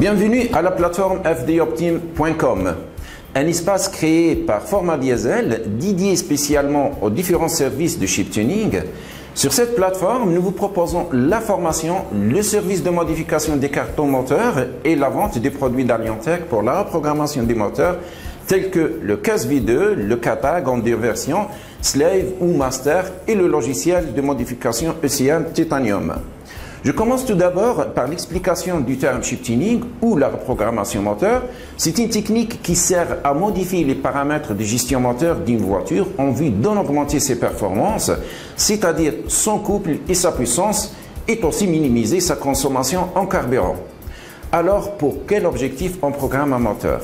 Bienvenue à la plateforme fdoptim.com, un espace créé par Format Diesel dédié spécialement aux différents services de chip tuning. Sur cette plateforme, nous vous proposons la formation, le service de modification des cartons moteurs et la vente des produits d'Aliantech pour la reprogrammation des moteurs tels que le CASV2, le CATAG en deux versions, Slave ou Master et le logiciel de modification ECM Titanium. Je commence tout d'abord par l'explication du terme chip tuning ou la reprogrammation moteur. C'est une technique qui sert à modifier les paramètres de gestion moteur d'une voiture en vue d'en augmenter ses performances, c'est-à-dire son couple et sa puissance, et aussi minimiser sa consommation en carburant. Alors, pour quel objectif on programme un moteur?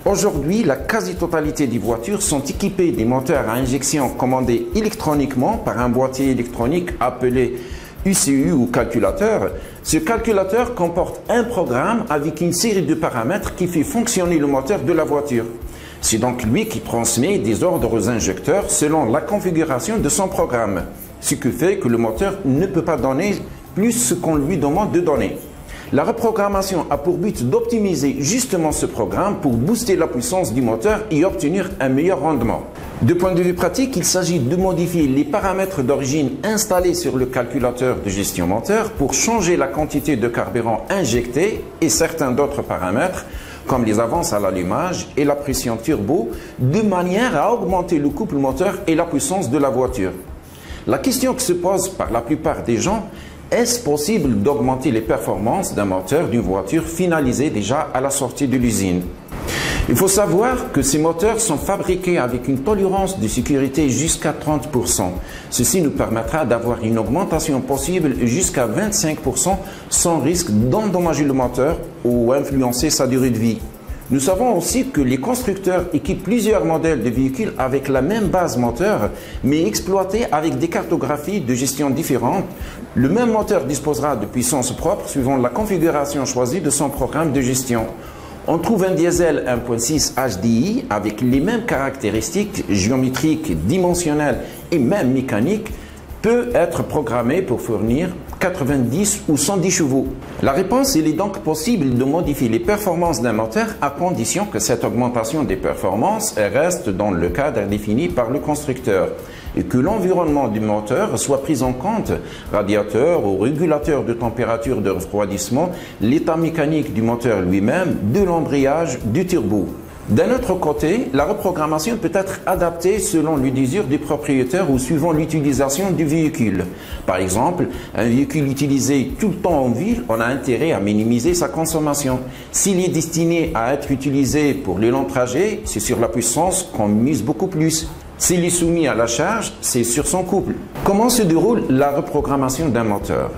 Aujourd'hui, la quasi-totalité des voitures sont équipées des moteurs à injection commandés électroniquement par un boîtier électronique appelé UCU ou calculateur. Ce calculateur comporte un programme avec une série de paramètres qui fait fonctionner le moteur de la voiture. C'est donc lui qui transmet des ordres aux injecteurs selon la configuration de son programme, ce qui fait que le moteur ne peut pas donner plus ce qu'on lui demande de donner. La reprogrammation a pour but d'optimiser justement ce programme pour booster la puissance du moteur et obtenir un meilleur rendement. De point de vue pratique, il s'agit de modifier les paramètres d'origine installés sur le calculateur de gestion moteur pour changer la quantité de carburant injecté et certains d'autres paramètres comme les avances à l'allumage et la pression turbo de manière à augmenter le couple moteur et la puissance de la voiture. La question qui se pose par la plupart des gens: est-ce possible d'augmenter les performances d'un moteur d'une voiture finalisée déjà à la sortie de l'usine? Il faut savoir que ces moteurs sont fabriqués avec une tolérance de sécurité jusqu'à 30%. Ceci nous permettra d'avoir une augmentation possible jusqu'à 25% sans risque d'endommager le moteur ou influencer sa durée de vie. Nous savons aussi que les constructeurs équipent plusieurs modèles de véhicules avec la même base moteur, mais exploités avec des cartographies de gestion différentes. Le même moteur disposera de puissance propre suivant la configuration choisie de son programme de gestion. On trouve un diesel 1.6 HDI avec les mêmes caractéristiques géométriques, dimensionnelles et même mécaniques peut être programmé pour fournir 90 ou 110 chevaux. La réponse, il est donc possible de modifier les performances d'un moteur à condition que cette augmentation des performances reste dans le cadre défini par le constructeur et que l'environnement du moteur soit pris en compte, radiateur ou régulateur de température de refroidissement, l'état mécanique du moteur lui-même, de l'embrayage, du turbo. D'un autre côté, la reprogrammation peut être adaptée selon le désir du propriétaire ou suivant l'utilisation du véhicule. Par exemple, un véhicule utilisé tout le temps en ville, on a intérêt à minimiser sa consommation. S'il est destiné à être utilisé pour les longs trajets, c'est sur la puissance qu'on mise beaucoup plus. S'il est soumis à la charge, c'est sur son couple. Comment se déroule la reprogrammation d'un moteur?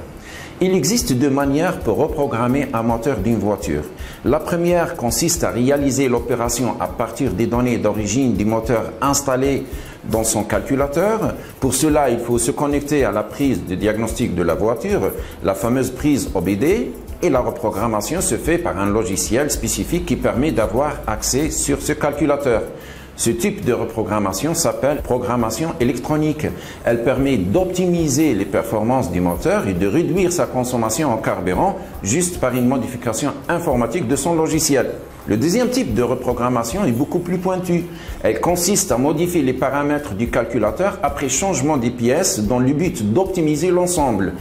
Il existe deux manières pour reprogrammer un moteur d'une voiture. La première consiste à réaliser l'opération à partir des données d'origine du moteur installées dans son calculateur. Pour cela, il faut se connecter à la prise de diagnostic de la voiture, la fameuse prise OBD, et la reprogrammation se fait par un logiciel spécifique qui permet d'avoir accès sur ce calculateur. Ce type de reprogrammation s'appelle programmation électronique. Elle permet d'optimiser les performances du moteur et de réduire sa consommation en carburant juste par une modification informatique de son logiciel. Le deuxième type de reprogrammation est beaucoup plus pointu. Elle consiste à modifier les paramètres du calculateur après changement des pièces dans le but d'optimiser l'ensemble.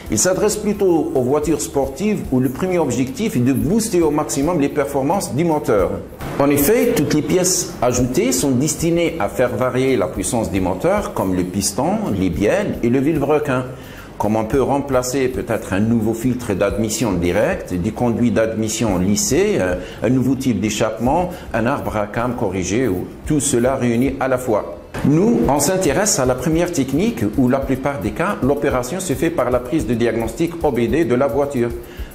Il s'adresse plutôt aux voitures sportives où le premier objectif est de booster au maximum les performances du moteur. En effet, toutes les pièces ajoutées sont destinées à faire varier la puissance du moteur, comme le piston, les bielles et le vilebrequin. Comme on peut remplacer peut-être un nouveau filtre d'admission direct, des conduits d'admission lissés, un nouveau type d'échappement, un arbre à cam corrigé, ou tout cela réuni à la fois. Nous, on s'intéresse à la première technique où la plupart des cas, l'opération se fait par la prise de diagnostic OBD de la voiture.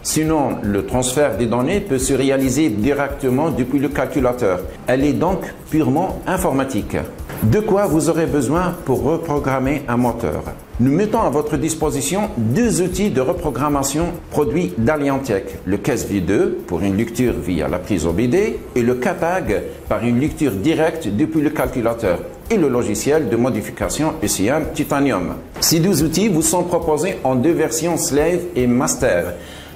Sinon, le transfert des données peut se réaliser directement depuis le calculateur. Elle est donc purement informatique. De quoi vous aurez besoin pour reprogrammer un moteur? Nous mettons à votre disposition deux outils de reprogrammation produits d'Aliantech, le CASV2 pour une lecture via la prise OBD et le CATAG par une lecture directe depuis le calculateur et le logiciel de modification ECM Titanium. Ces deux outils vous sont proposés en deux versions Slave et Master.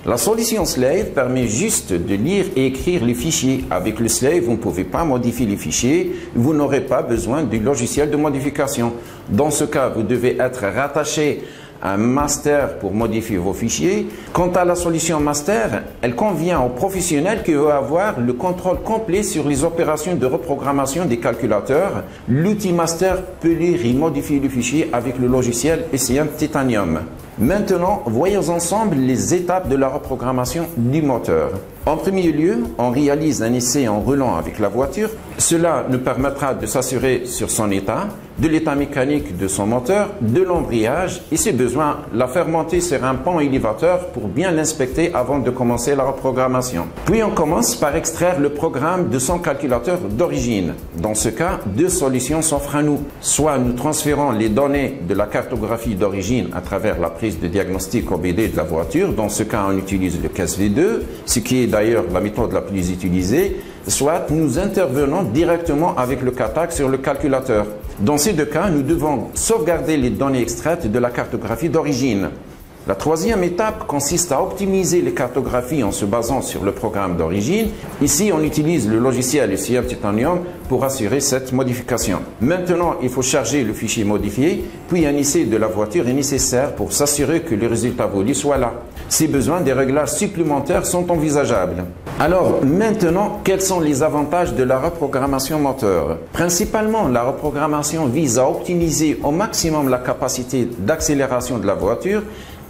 La solution Slave permet juste de lire et écrire les fichiers. Avec le Slave, vous ne pouvez pas modifier les fichiers, vous n'aurez pas besoin du logiciel de modification. Dans ce cas, vous devez être rattaché un master pour modifier vos fichiers. Quant à la solution master, elle convient aux professionnels qui veulent avoir le contrôle complet sur les opérations de reprogrammation des calculateurs. L'outil master peut lire et modifier le fichier avec le logiciel SCM Titanium. Maintenant, voyons ensemble les étapes de la reprogrammation du moteur. En premier lieu, on réalise un essai en roulant avec la voiture. Cela nous permettra de s'assurer sur son état, de l'état mécanique de son moteur, de l'embrayage et si besoin, la faire monter sur un pont élévateur pour bien l'inspecter avant de commencer la reprogrammation. Puis on commence par extraire le programme de son calculateur d'origine. Dans ce cas, deux solutions s'offrent à nous. Soit nous transférons les données de la cartographie d'origine à travers la prise de diagnostic OBD de la voiture. Dans ce cas, on utilise le CASV2, ce qui est d'ailleurs la méthode la plus utilisée. Soit nous intervenons directement avec le CATAC sur le calculateur. Dans ces deux cas, nous devons sauvegarder les données extraites de la cartographie d'origine. La troisième étape consiste à optimiser les cartographies en se basant sur le programme d'origine. Ici, on utilise le logiciel SCM Titanium pour assurer cette modification. Maintenant, il faut charger le fichier modifié, puis un essai de la voiture est nécessaire pour s'assurer que le résultat voulu soit là. Si besoin, des réglages supplémentaires sont envisageables. Alors, maintenant, quels sont les avantages de la reprogrammation moteur? Principalement, la reprogrammation vise à optimiser au maximum la capacité d'accélération de la voiture.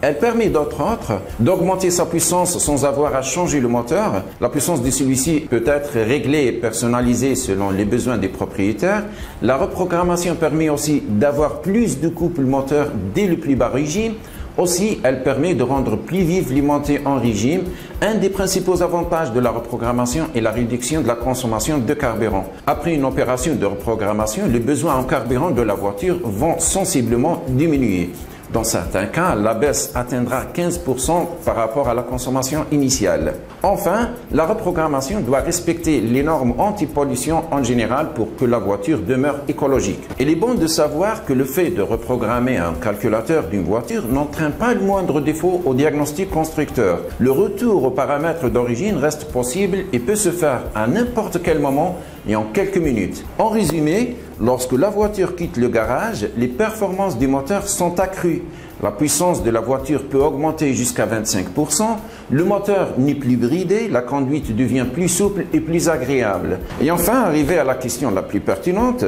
Elle permet d'autre d'augmenter sa puissance sans avoir à changer le moteur. La puissance de celui-ci peut être réglée et personnalisée selon les besoins des propriétaires. La reprogrammation permet aussi d'avoir plus de couple moteur dès le plus bas régime. Aussi, elle permet de rendre plus vives les montées en régime. Un des principaux avantages de la reprogrammation est la réduction de la consommation de carburant. Après une opération de reprogrammation, les besoins en carburant de la voiture vont sensiblement diminuer. Dans certains cas, la baisse atteindra 15% par rapport à la consommation initiale. Enfin, la reprogrammation doit respecter les normes anti-pollution en général pour que la voiture demeure écologique. Il est bon de savoir que le fait de reprogrammer un calculateur d'une voiture n'entraîne pas le moindre défaut au diagnostic constructeur. Le retour aux paramètres d'origine reste possible et peut se faire à n'importe quel moment et en quelques minutes. En résumé, lorsque la voiture quitte le garage, les performances du moteur sont accrues. La puissance de la voiture peut augmenter jusqu'à 25%, le moteur n'est plus bridé, la conduite devient plus souple et plus agréable. Et enfin, arrivé à la question la plus pertinente,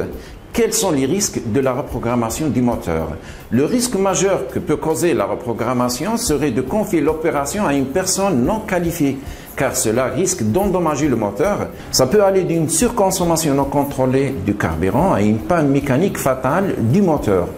quels sont les risques de la reprogrammation du moteur? Le risque majeur que peut causer la reprogrammation serait de confier l'opération à une personne non qualifiée, car cela risque d'endommager le moteur. Ça peut aller d'une surconsommation non contrôlée du carburant à une panne mécanique fatale du moteur.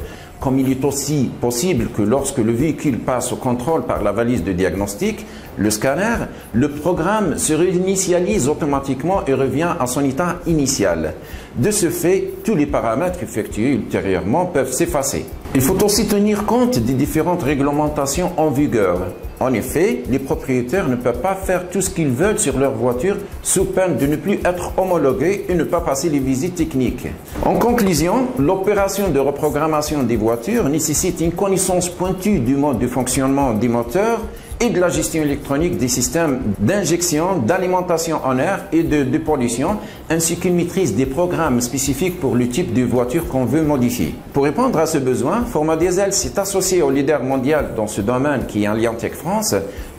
Comme il est aussi possible que lorsque le véhicule passe au contrôle par la valise de diagnostic, le scanner, le programme se réinitialise automatiquement et revient à son état initial. De ce fait, tous les paramètres effectués ultérieurement peuvent s'effacer. Il faut aussi tenir compte des différentes réglementations en vigueur. En effet, les propriétaires ne peuvent pas faire tout ce qu'ils veulent sur leur voiture sous peine de ne plus être homologués et ne pas passer les visites techniques. En conclusion, l'opération de reprogrammation des voitures nécessite une connaissance pointue du mode de fonctionnement des moteurs et de la gestion électronique des systèmes d'injection, d'alimentation en air et de pollution, ainsi qu'une maîtrise des programmes spécifiques pour le type de voiture qu'on veut modifier. Pour répondre à ce besoin, Format Diesel s'est associé au leader mondial dans ce domaine qui est Alliantec France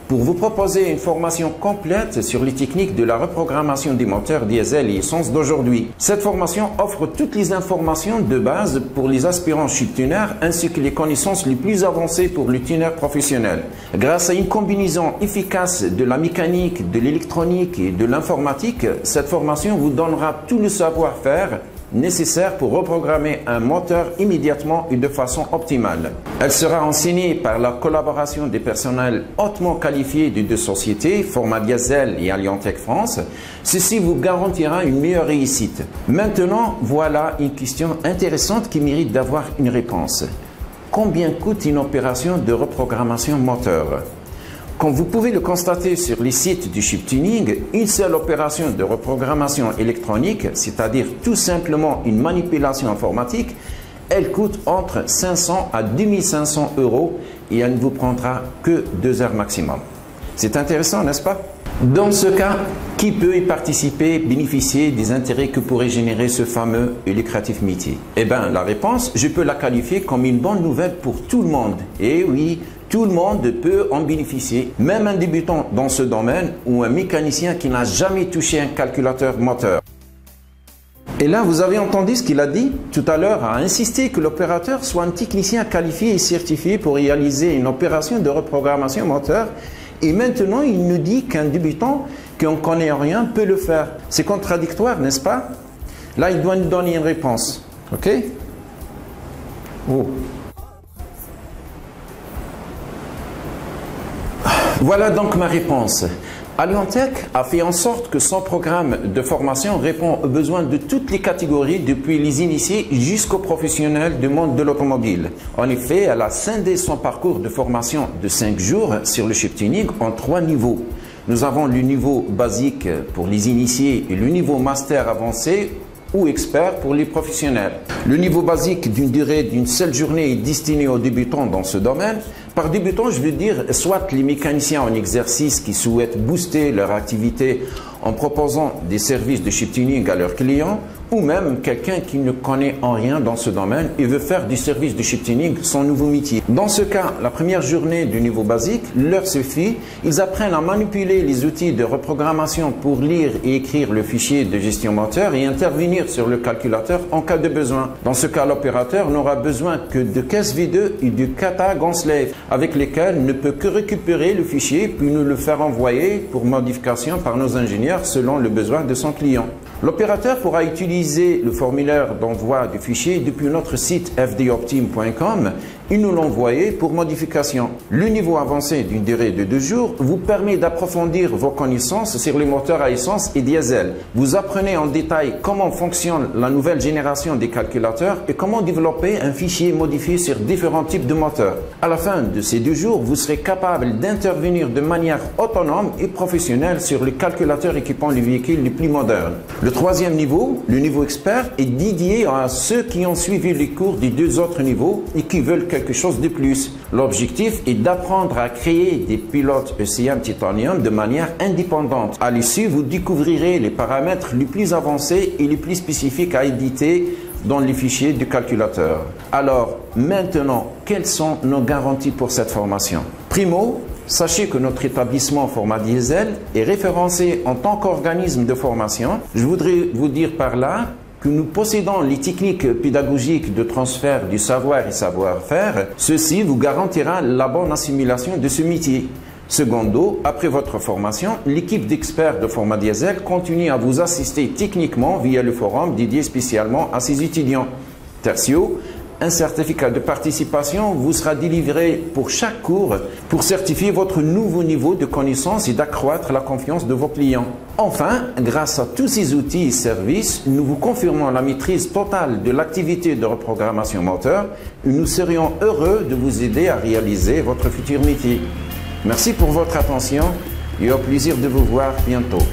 pour vous proposer une formation complète sur les techniques de la reprogrammation des moteurs diesel et essence d'aujourd'hui. Cette formation offre toutes les informations de base pour les aspirants chiptuners ainsi que les connaissances les plus avancées pour le tuner professionnel. Grâce à une combinaison efficace de la mécanique, de l'électronique et de l'informatique, cette formation vous donnera tout le savoir-faire nécessaire pour reprogrammer un moteur immédiatement et de façon optimale. Elle sera enseignée par la collaboration des personnels hautement qualifiés des deux sociétés, Format Diesel et Alliantec France. Ceci vous garantira une meilleure réussite. Maintenant, voilà une question intéressante qui mérite d'avoir une réponse. Combien coûte une opération de reprogrammation moteur? Comme vous pouvez le constater sur les sites du chip tuning, une seule opération de reprogrammation électronique, c'est-à-dire tout simplement une manipulation informatique, elle coûte entre 500 à 2500 € et elle ne vous prendra que 2 heures maximum. C'est intéressant, n'est-ce pas? Dans ce cas, qui peut y participer, bénéficier des intérêts que pourrait générer ce fameux et lucratif métier? Eh bien, la réponse, je peux la qualifier comme une bonne nouvelle pour tout le monde. Et oui, tout le monde peut en bénéficier, même un débutant dans ce domaine ou un mécanicien qui n'a jamais touché un calculateur moteur. Et là, vous avez entendu ce qu'il a dit tout à l'heure, a insisté que l'opérateur soit un technicien qualifié et certifié pour réaliser une opération de reprogrammation moteur. Et maintenant, il nous dit qu'un débutant qui ne connaît rien peut le faire. C'est contradictoire, n'est-ce pas? Là, il doit nous donner une réponse. OK? Oh. Voilà donc ma réponse. Aliontech a fait en sorte que son programme de formation répond aux besoins de toutes les catégories, depuis les initiés jusqu'aux professionnels du monde de l'automobile. En effet, elle a scindé son parcours de formation de 5 jours sur le chip tuning en 3 niveaux. Nous avons le niveau basique pour les initiés et le niveau master avancé ou expert pour les professionnels. Le niveau basique d'une durée d'une seule journée est destiné aux débutants dans ce domaine. Par débutant, je veux dire soit les mécaniciens en exercice qui souhaitent booster leur activité en proposant des services de chip tuning à leurs clients, ou même quelqu'un qui ne connaît en rien dans ce domaine et veut faire du service de chip tuning son nouveau métier. Dans ce cas, la première journée du niveau basique leur suffit. Ils apprennent à manipuler les outils de reprogrammation pour lire et écrire le fichier de gestion moteur et intervenir sur le calculateur en cas de besoin. Dans ce cas, l'opérateur n'aura besoin que de caisse V2 et du kata Gonslave, avec lesquels il ne peut que récupérer le fichier puis nous le faire envoyer pour modification par nos ingénieurs selon le besoin de son client. L'opérateur pourra utiliser le formulaire d'envoi du fichier depuis notre site fdoptim.com et nous l'envoyer pour modification. Le niveau avancé d'une durée de 2 jours vous permet d'approfondir vos connaissances sur les moteurs à essence et diesel. Vous apprenez en détail comment fonctionne la nouvelle génération des calculateurs et comment développer un fichier modifié sur différents types de moteurs. À la fin de ces 2 jours, vous serez capable d'intervenir de manière autonome et professionnelle sur les calculateurs équipant les véhicules les plus modernes. Le 3e niveau, le niveau expert, est dédié à ceux qui ont suivi les cours des 2 autres niveaux et qui veulent quelque chose de plus. L'objectif est d'apprendre à créer des pilotes ECM Titanium de manière indépendante. À l'issue, vous découvrirez les paramètres les plus avancés et les plus spécifiques à éditer dans les fichiers du calculateur. Alors, maintenant, quelles sont nos garanties pour cette formation? Primo, sachez que notre établissement Format Diesel est référencé en tant qu'organisme de formation. Je voudrais vous dire par là que nous possédons les techniques pédagogiques de transfert du savoir et savoir-faire. Ceci vous garantira la bonne assimilation de ce métier. Secondo, après votre formation, l'équipe d'experts de Format Diesel continue à vous assister techniquement via le forum dédié spécialement à ses étudiants. Tertio, un certificat de participation vous sera délivré pour chaque cours pour certifier votre nouveau niveau de connaissance et d'accroître la confiance de vos clients. Enfin, grâce à tous ces outils et services, nous vous confirmons la maîtrise totale de l'activité de reprogrammation moteur et nous serions heureux de vous aider à réaliser votre futur métier. Merci pour votre attention et au plaisir de vous voir bientôt.